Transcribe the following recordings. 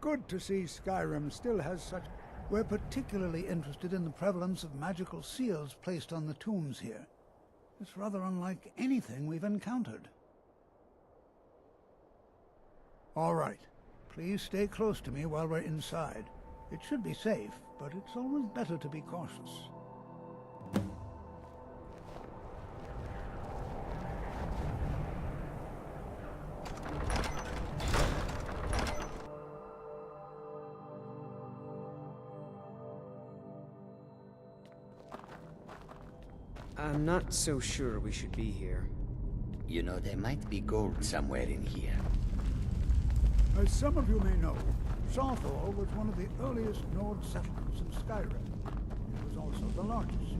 good to see Skyrim still has such... We're particularly interested in the prevalence of magical seals placed on the tombs here. It's rather unlike anything we've encountered. All right. Please stay close to me while we're inside. It should be safe, but it's always better to be cautious. I'm not so sure we should be here. You know, there might be gold somewhere in here. As some of you may know, Saarthal was one of the earliest Nord settlements in Skyrim. It was also the largest.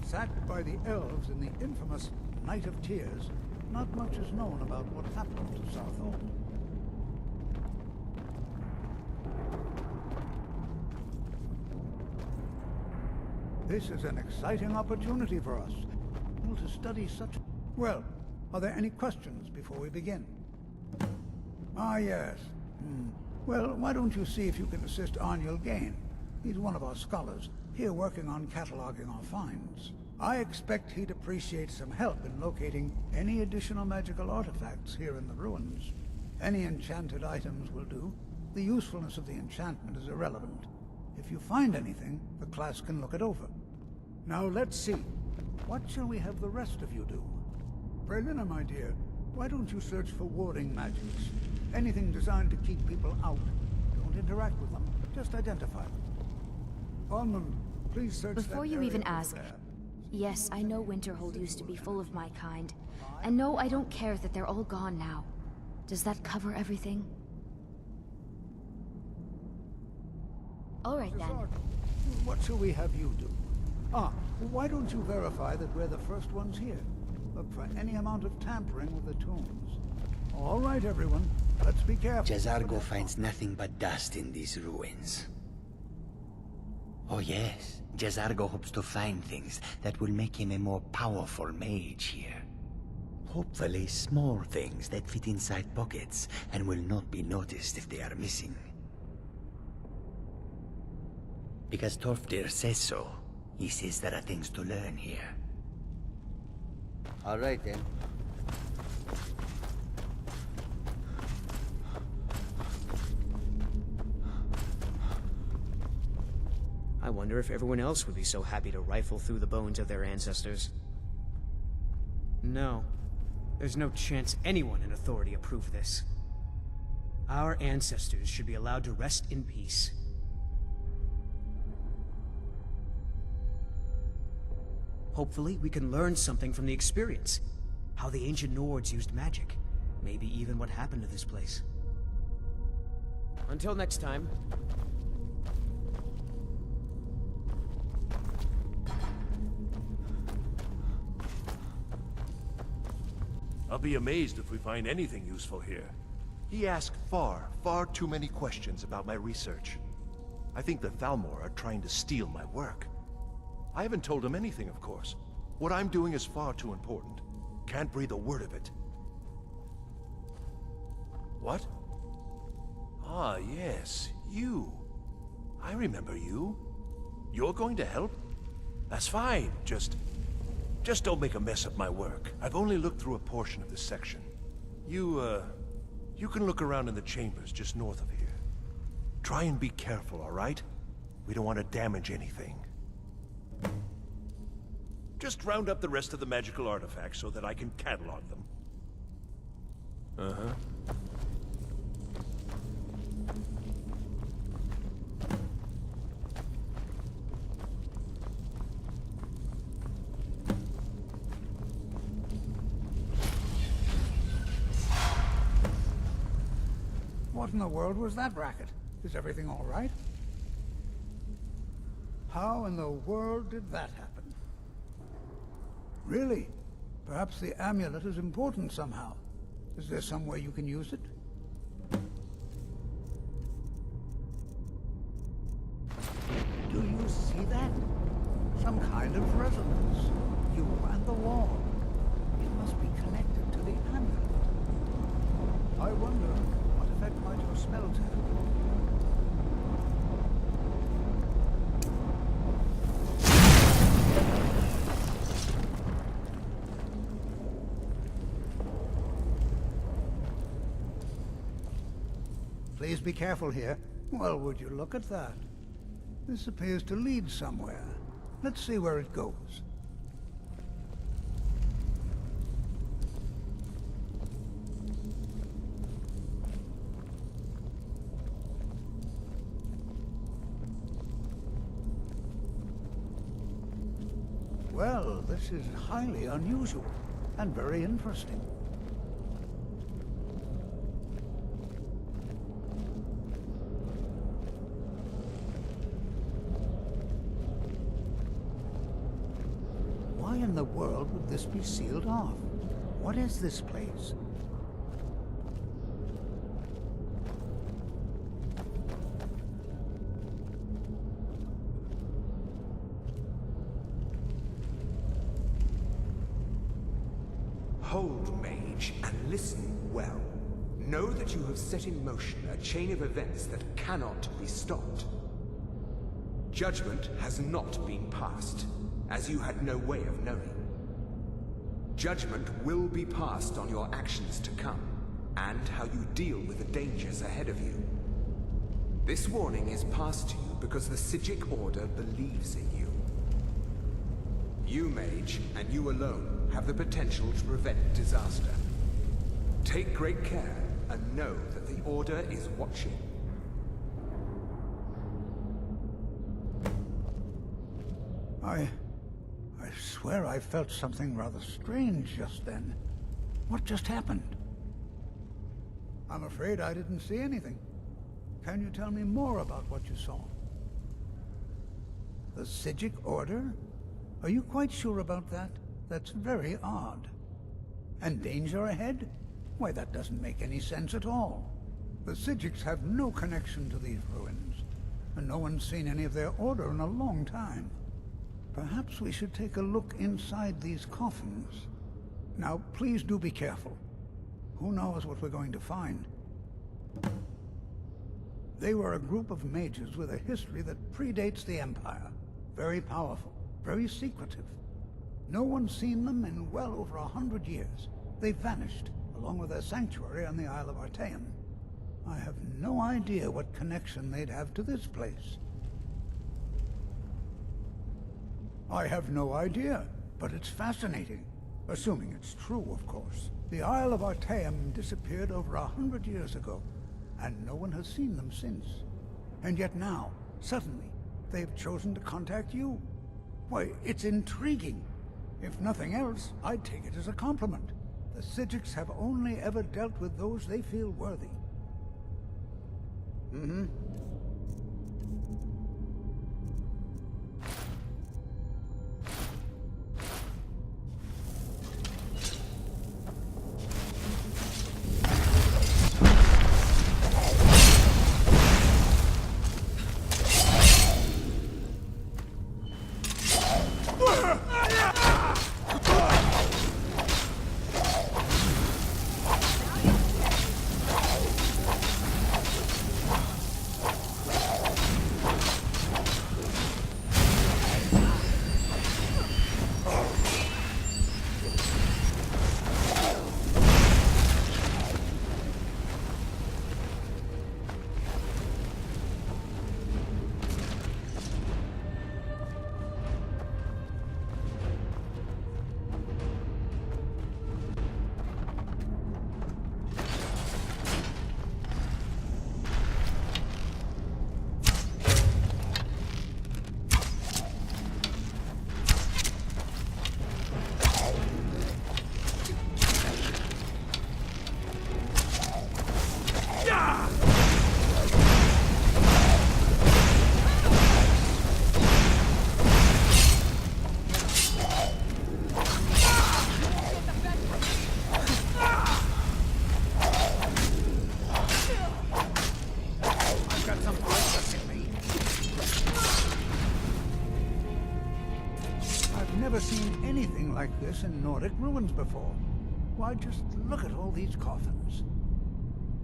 Sacked by the elves in the infamous Night of Tears, not much is known about what happened to Saarthal. This is an exciting opportunity for us. To study such... Well, are there any questions before we begin? Ah, yes. Well, why don't you see if you can assist Arniel Gain? He's one of our scholars, here working on cataloging our finds. I expect he'd appreciate some help in locating any additional magical artifacts here in the ruins. Any enchanted items will do. The usefulness of the enchantment is irrelevant. If you find anything, the class can look it over. Now let's see. What shall we have the rest of you do? Brelina, my dear, why don't you search for warding magics? Anything designed to keep people out. Don't interact with them, just identify them. Almond, please search Before you even ask, yes, I know Winterhold used to be full of my kind. And no, I don't care that they're all gone now. Does that cover everything? All right then. What shall we have you do? Why don't you verify that we're the first ones here? Look for any amount of tampering with the tombs. All right, everyone. Let's be careful. Jazargo finds nothing but dust in these ruins. Oh yes, Jazargo hopes to find things that will make him a more powerful mage here. Hopefully small things that fit inside pockets and will not be noticed if they are missing. Because Torfdir says so. He says there are things to learn here. All right then. I wonder if everyone else would be so happy to rifle through the bones of their ancestors. No. There's no chance anyone in authority approve this. Our ancestors should be allowed to rest in peace. Hopefully, we can learn something from the experience. How the ancient Nords used magic. Maybe even what happened to this place. Until next time. I'll be amazed if we find anything useful here. He asked far too many questions about my research. I think the Thalmor are trying to steal my work. I haven't told him anything, of course. What I'm doing is far too important. Can't breathe a word of it. What? Ah, yes, you. I remember you. You're going to help? That's fine, just don't make a mess of my work. I've only looked through a portion of this section. You can look around in the chambers just north of here. Try and be careful, all right? We don't want to damage anything. Just round up the rest of the magical artifacts so that I can catalog them. Uh-huh. What in the world was that racket? Is everything all right? How in the world did that happen? Really? Perhaps the amulet is important somehow. Is there some way you can use it? Do you see that? Some kind of resonance. You and the wall. It must be connected to the amulet. I wonder what effect might spell tag. Please be careful here. Well, would you look at that? This appears to lead somewhere. Let's see where it goes. Well, this is highly unusual and very interesting. Why in the world would this be sealed off? What is this place? Hold, mage, and listen well. Know that you have set in motion a chain of events that cannot be stopped. Judgment has not been passed, as you had no way of knowing. Judgment will be passed on your actions to come, and how you deal with the dangers ahead of you. This warning is passed to you because the Psijic Order believes in you. You, mage, and you alone, have the potential to prevent disaster. Take great care, and know that the Order is watching. I swear I felt something rather strange just then. What just happened? I'm afraid I didn't see anything. Can you tell me more about what you saw? The Psijic Order? Are you quite sure about that? That's very odd. And danger ahead? Why, that doesn't make any sense at all. The Psijics have no connection to these ruins, and no one's seen any of their order in a long time. Perhaps we should take a look inside these coffins. Now, please do be careful. Who knows what we're going to find? They were a group of mages with a history that predates the Empire. Very powerful, very secretive. No one's seen them in well over 100 years. They vanished, along with their sanctuary on the Isle of Artaeum. I have no idea what connection they'd have to this place. I have no idea, but it's fascinating. Assuming it's true, of course. The Isle of Artaeum disappeared over 100 years ago, and no one has seen them since. And yet now, suddenly, they've chosen to contact you. Why, it's intriguing. If nothing else, I'd take it as a compliment. The Psijics have only ever dealt with those they feel worthy. Never seen anything like this in Nordic ruins before. Why, just look at all these coffins.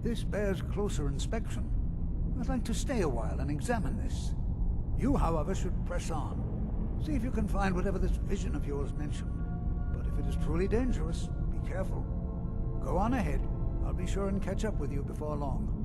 This bears closer inspection. I'd like to stay a while and examine this. You, however, should press on. See if you can find whatever this vision of yours mentioned. But if it is truly dangerous, be careful. Go on ahead. I'll be sure and catch up with you before long.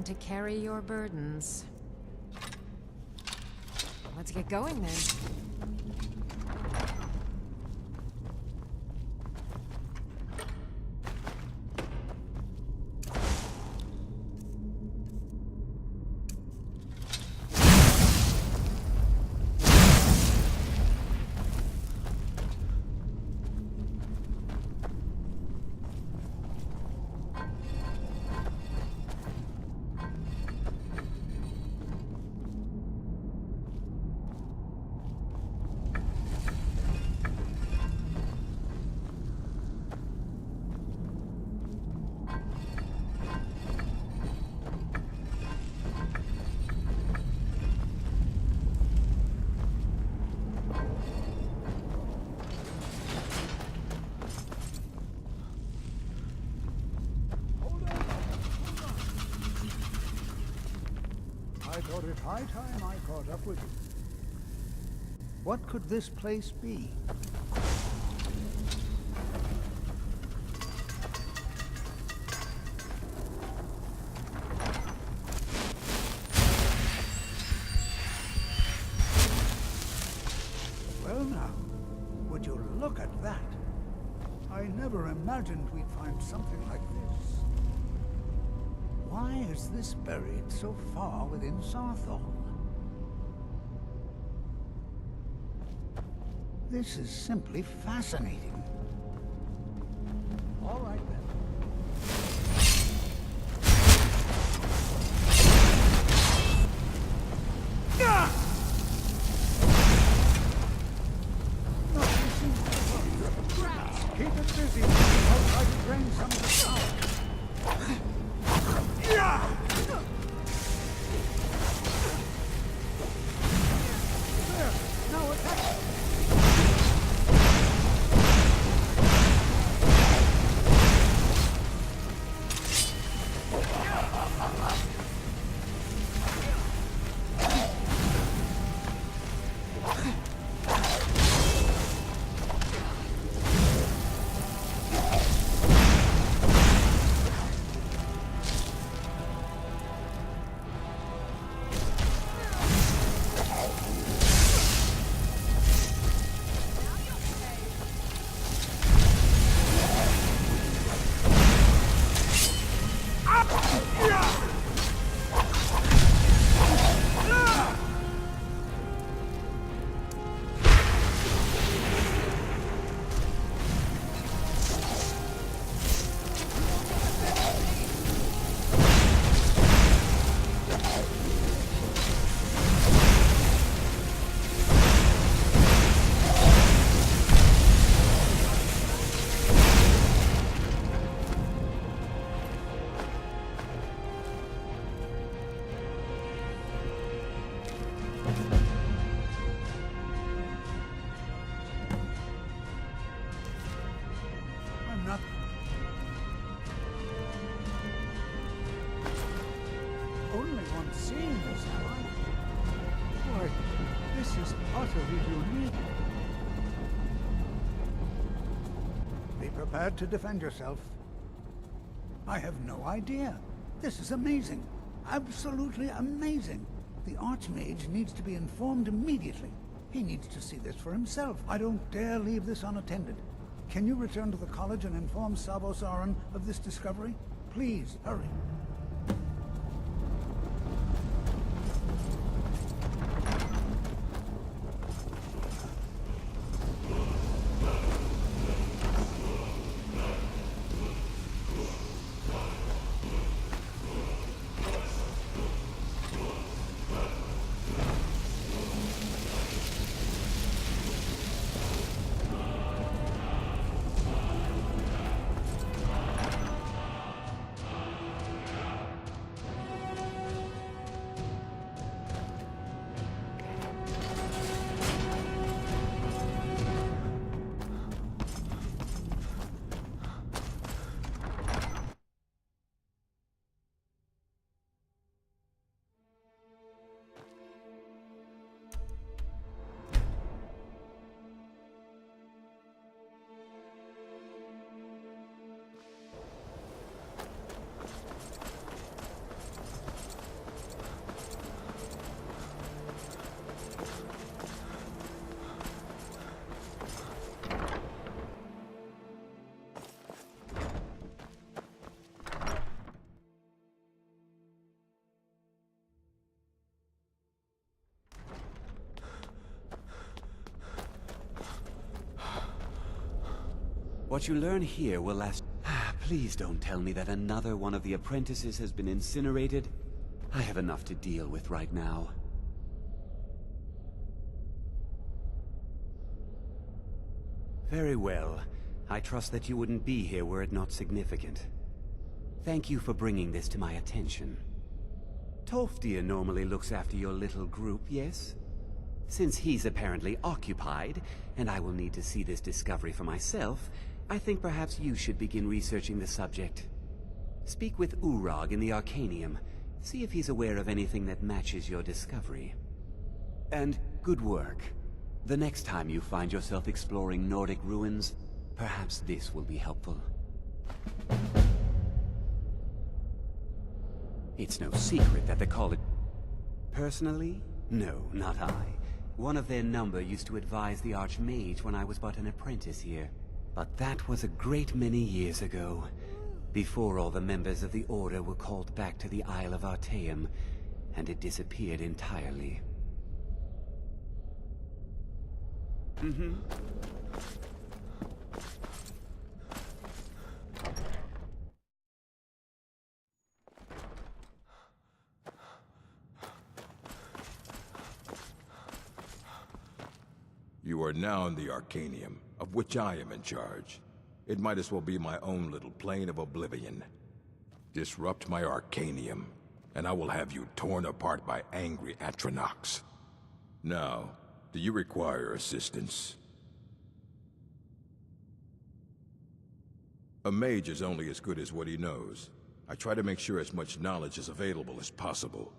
To carry your burdens. Let's get going then. thought it high time I caught up with you. What could this place be? Well now, would you look at that? I never imagined we'd find something like this. Why is this buried so far within Saarthal? This is simply fascinating. All right then. Keep it busy. I'll try to drain some of the power. There. Now attack. I'm not... Only one seeing this, am I? Why, this is utterly unique. Be prepared to defend yourself. I have no idea. This is amazing. Absolutely amazing. The Archmage needs to be informed immediately. He needs to see this for himself. I don't dare leave this unattended. Can you return to the college and inform Sabo Saran of this discovery? Please, hurry. What you learn here will last... Please don't tell me that another one of the apprentices has been incinerated. I have enough to deal with right now. Very well. I trust that you wouldn't be here were it not significant. Thank you for bringing this to my attention. Tolfdir normally looks after your little group, yes? Since he's apparently occupied, and I will need to see this discovery for myself, I think perhaps you should begin researching the subject. Speak with Urag in the Arcanium. See if he's aware of anything that matches your discovery. And good work. The next time you find yourself exploring Nordic ruins, perhaps this will be helpful. It's no secret that the college... Personally? No, not I. One of their number used to advise the Archmage when I was but an apprentice here. But that was a great many years ago, before all the members of the Order were called back to the Isle of Artaeum, and it disappeared entirely. You are now in the Arcanium, of which I am in charge. It might as well be my own little plane of oblivion. Disrupt my Arcanium, and I will have you torn apart by angry Atronachs. Now, do you require assistance? A mage is only as good as what he knows. I try to make sure as much knowledge is available as possible.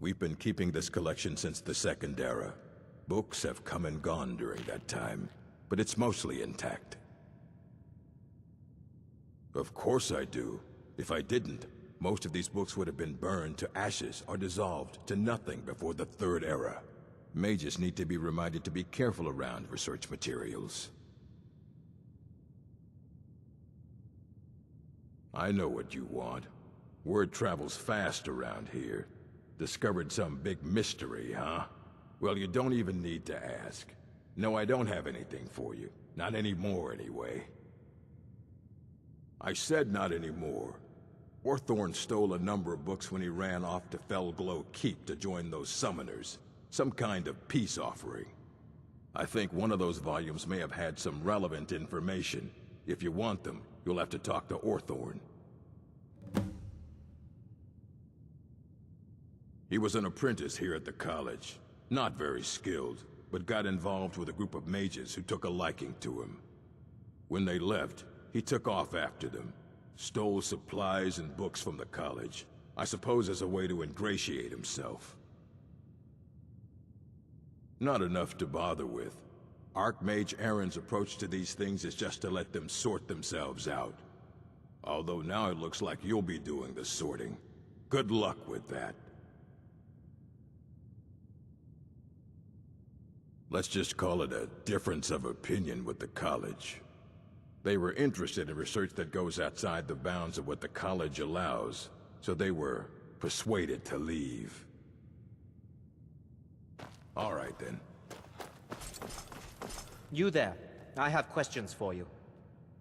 We've been keeping this collection since the Second Era. Books have come and gone during that time, but it's mostly intact. Of course I do. If I didn't, most of these books would have been burned to ashes or dissolved to nothing before the Third Era. Mages need to be reminded to be careful around research materials. I know what you want. Word travels fast around here. Discovered some big mystery, huh? Well, you don't even need to ask. No, I don't have anything for you. Not anymore, anyway. I said not anymore. Orthorn stole a number of books when he ran off to Felglow Keep to join those summoners. Some kind of peace offering. I think one of those volumes may have had some relevant information. If you want them, you'll have to talk to Orthorn. He was an apprentice here at the college. Not very skilled, but got involved with a group of mages who took a liking to him. When they left, he took off after them. Stole supplies and books from the college. I suppose as a way to ingratiate himself. Not enough to bother with. Archmage Aaron's approach to these things is just to let them sort themselves out. Although now it looks like you'll be doing the sorting. Good luck with that. Let's just call it a difference of opinion with the college. They were interested in research that goes outside the bounds of what the college allows, so they were persuaded to leave. All right, then. You there. I have questions for you.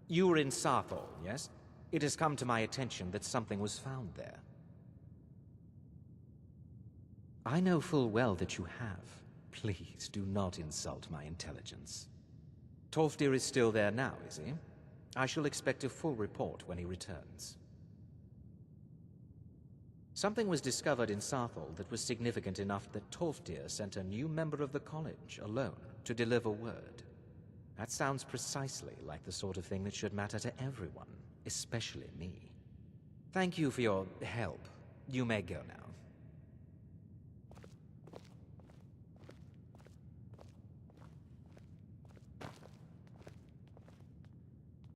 You were in Saarthal, yes? It has come to my attention that something was found there. I know full well that you have. Please do not insult my intelligence. Tolfdir is still there now, is he? I shall expect a full report when he returns. Something was discovered in Saarthal that was significant enough that Tolfdir sent a new member of the college alone to deliver word. That sounds precisely like the sort of thing that should matter to everyone, especially me. Thank you for your help. You may go now.